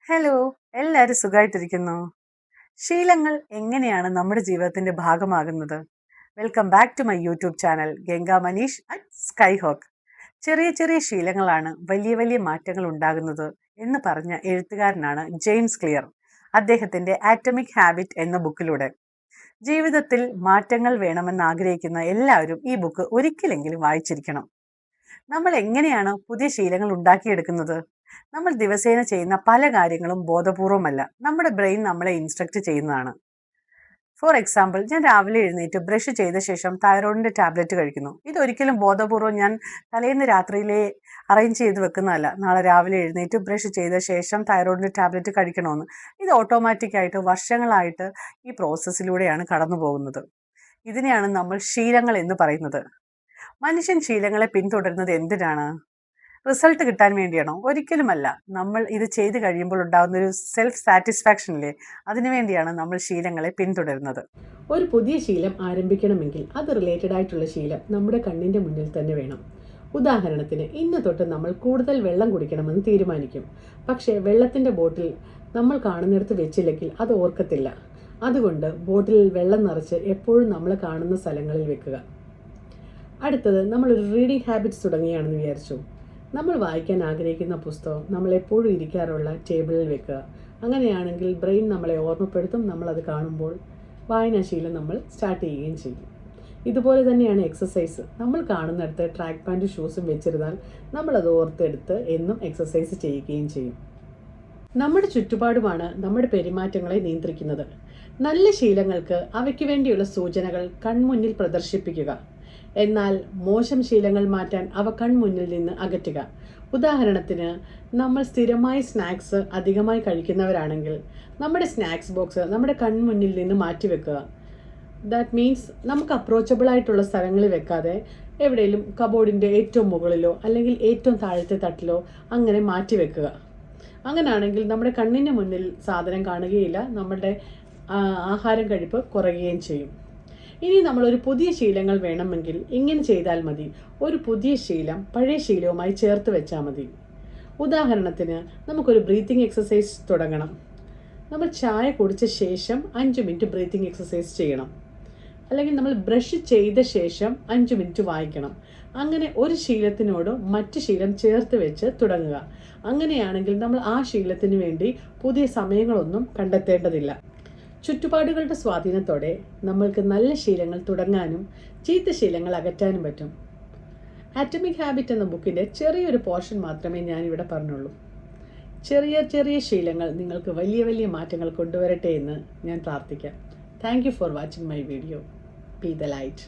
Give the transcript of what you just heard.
Hello, എല്ലാവരും സുഖമായിട്ടിരിക്കുന്നു. ശീലങ്ങൾ എങ്ങനെയാണ് നമ്മുടെ ജീവിതത്തിന്റെ ഭാഗമാകുന്നത്? Welcome back to my YouTube channel Ganga Manish at Skyhawk. ചെറിയ ചെറിയ ശീലങ്ങളാണ് വലിയ വലിയ മാറ്റങ്ങൾ ഉണ്ടാകുന്നത് എന്ന് പറഞ്ഞ എഴുത്തുകാരനാണ് ജെയിംസ് ക്ലിയർ. അദ്ദേഹത്തിന്റെ ആറ്റമിക് ഹാബിറ്റ് എന്ന ബുക്കിലൂടെ ജീവിതത്തിൽ മാറ്റങ്ങൾ വേണമെന്ന് ആഗ്രഹിക്കുന്ന എല്ലാവരും ഈ ബുക്ക് ഒരിക്കലെങ്കിലും വായിച്ചിരിക്കണം. നമ്മൾ എങ്ങനെയാണ് പുതിയ ശീലങ്ങൾ ഉണ്ടാക്കിയെടുക്കുന്നത്? നമ്മൾ ദിവസേന ചെയ്യുന്ന പല കാര്യങ്ങളും ബോധപൂർവമല്ല, നമ്മുടെ ബ്രെയിൻ നമ്മളെ ഇൻസ്ട്രക്ട് ചെയ്യുന്നതാണ്. ഫോർ എക്സാമ്പിൾ, ഞാൻ രാവിലെ എഴുന്നേറ്റ് ബ്രഷ് ചെയ്ത ശേഷം തൈറോയിഡിന്റെ ടാബ്ലറ്റ് കഴിക്കുന്നു. ഇതൊരിക്കലും ബോധപൂർവം ഞാൻ തലേന്ന് രാത്രിയിലെ അറേഞ്ച് ചെയ്ത് വെക്കുന്നതല്ല. നാളെ രാവിലെ എഴുന്നേറ്റ് ബ്രഷ് ചെയ്ത ശേഷം തൈറോയിഡിന്റെ ടാബ്ലറ്റ് കഴിക്കണമെന്ന്. ഇത് ഓട്ടോമാറ്റിക്കായിട്ട് വർഷങ്ങളായിട്ട് ഈ പ്രോസസ്സിലൂടെയാണ് കടന്നു പോകുന്നത്. ഇതിനെയാണ് നമ്മൾ ശീലങ്ങൾ എന്ന് പറയുന്നത്. മനുഷ്യൻ ശീലങ്ങളെ പിന്തുടരുന്നത് എന്തിനാണ്? റിസൾട്ട് കിട്ടാൻ വേണ്ടിയാണോ? ഒരിക്കലുമല്ല. നമ്മൾ ഇത് ചെയ്ത് കഴിയുമ്പോൾ ഉണ്ടാകുന്ന ഒരു സെൽഫ് സാറ്റിസ്ഫാക്ഷനില്ലേ, അതിനുവേണ്ടിയാണ് നമ്മൾ ശീലങ്ങളെ പിന്തുടരുന്നത്. ഒരു പുതിയ ശീലം ആരംഭിക്കണമെങ്കിൽ അത് റിലേറ്റഡ് ആയിട്ടുള്ള ശീലം നമ്മുടെ കണ്ണിൻ്റെ മുന്നിൽ തന്നെ വേണം. ഉദാഹരണത്തിന്, ഇന്ന് തൊട്ട് നമ്മൾ കൂടുതൽ വെള്ളം കുടിക്കണമെന്ന് തീരുമാനിക്കും. പക്ഷേ വെള്ളത്തിൻ്റെ ബോട്ടിൽ നമ്മൾ കാണുന്നിടത്ത് വെച്ചില്ലെങ്കിൽ അത് ഓർക്കത്തില്ല. അതുകൊണ്ട് ബോട്ടിലിൽ വെള്ളം നിറച്ച് എപ്പോഴും നമ്മൾ കാണുന്ന സ്ഥലങ്ങളിൽ വെക്കുക. അടുത്തത്, നമ്മളൊരു റീഡിംഗ് ഹാബിറ്റ്സ് തുടങ്ങിയാണെന്ന് വിചാരിച്ചു. നമ്മൾ വായിക്കാൻ ആഗ്രഹിക്കുന്ന പുസ്തകം നമ്മൾ എപ്പോഴും ഇരിക്കാറുള്ള ടേബിളിൽ വെക്കുക. അങ്ങനെയാണെങ്കിൽ ബ്രെയിൻ നമ്മളെ ഓർമ്മപ്പെടുത്തും. നമ്മളത് കാണുമ്പോൾ വായനാശീലം നമ്മൾ സ്റ്റാർട്ട് ചെയ്യുകയും ചെയ്യും. ഇതുപോലെ തന്നെയാണ് എക്സസൈസ്. നമ്മൾ കാണുന്നിടത്ത് ട്രാക്ക് പാൻറ്റും ഷൂസും വെച്ചിരുന്നാൽ നമ്മളത് ഓർത്തെടുത്ത് എന്നും എക്സസൈസ് ചെയ്യുകയും ചെയ്യും. നമ്മുടെ ചുറ്റുപാടുമാണ് നമ്മുടെ പെരുമാറ്റങ്ങളെ നിയന്ത്രിക്കുന്നത്. നല്ല ശീലങ്ങൾക്ക് അവയ്ക്ക് വേണ്ടിയുള്ള സൂചനകൾ കൺമുന്നിൽ പ്രദർശിപ്പിക്കുക. എന്നാൽ മോശം ശീലങ്ങൾ മാറ്റാൻ അവ കൺമുന്നിൽ നിന്ന് അകറ്റുക. ഉദാഹരണത്തിന്, നമ്മൾ സ്ഥിരമായി സ്നാക്സ് അധികമായി കഴിക്കുന്നവരാണെങ്കിൽ നമ്മുടെ സ്നാക്സ് ബോക്സ് നമ്മുടെ കൺമുന്നിൽ നിന്ന് മാറ്റിവെക്കുക. ദാറ്റ് മീൻസ് നമുക്ക് അപ്രോച്ചബിൾ ആയിട്ടുള്ള സ്ഥലങ്ങളിൽ വെക്കാതെ എവിടെയെങ്കിലും കബോർഡിൻ്റെ ഏറ്റവും മുകളിലോ അല്ലെങ്കിൽ ഏറ്റവും താഴത്തെ തട്ടിലോ അങ്ങനെ മാറ്റിവെക്കുക. അങ്ങനെയാണെങ്കിൽ നമ്മുടെ കണ്ണിന് മുന്നിൽ സാധനം കാണുകയില്ല, നമ്മുടെ ആഹാരം കഴിപ്പ് കുറയുകയും ചെയ്യും. ഇനി നമ്മളൊരു പുതിയ ശീലങ്ങൾ വേണമെങ്കിൽ ഇങ്ങനെ ചെയ്താൽ മതി. ഒരു പുതിയ ശീലം പഴയ ശീലവുമായി ചേർത്ത് വെച്ചാൽ മതി. ഉദാഹരണത്തിന്, നമുക്കൊരു ബ്രീത്തിങ് എക്സസൈസ് തുടങ്ങണം. നമ്മൾ ചായ കുടിച്ച ശേഷം 5 മിനിറ്റ് ബ്രീത്തിങ് എക്സസൈസ് ചെയ്യണം. അല്ലെങ്കിൽ നമ്മൾ ബ്രഷ് ചെയ്ത ശേഷം 5 മിനിറ്റ് വായിക്കണം. അങ്ങനെ ഒരു ശീലത്തിനോട് മറ്റു ശീലം ചേർത്ത് വെച്ച് തുടങ്ങുക. അങ്ങനെയാണെങ്കിൽ നമ്മൾ ആ ശീലത്തിന് വേണ്ടി പുതിയ സമയങ്ങളൊന്നും കണ്ടെത്തേണ്ടതില്ല. ചുറ്റുപാടുകളുടെ സ്വാധീനത്തോടെ നമ്മൾക്ക് നല്ല ശീലങ്ങൾ തുടങ്ങാനും ചീത്ത ശീലങ്ങൾ അകറ്റാനും പറ്റും. ആറ്റമിക് ഹാബിറ്റ് എന്ന ബുക്കിൻ്റെ ചെറിയൊരു പോർഷൻ മാത്രമേ ഞാനിവിടെ പറഞ്ഞുള്ളൂ. ചെറിയ ചെറിയ ശീലങ്ങൾ നിങ്ങൾക്ക് വലിയ വലിയ മാറ്റങ്ങൾ കൊണ്ടുവരട്ടെ എന്ന് ഞാൻ പ്രാർത്ഥിക്കാം. Thank you for watching my video. B the light.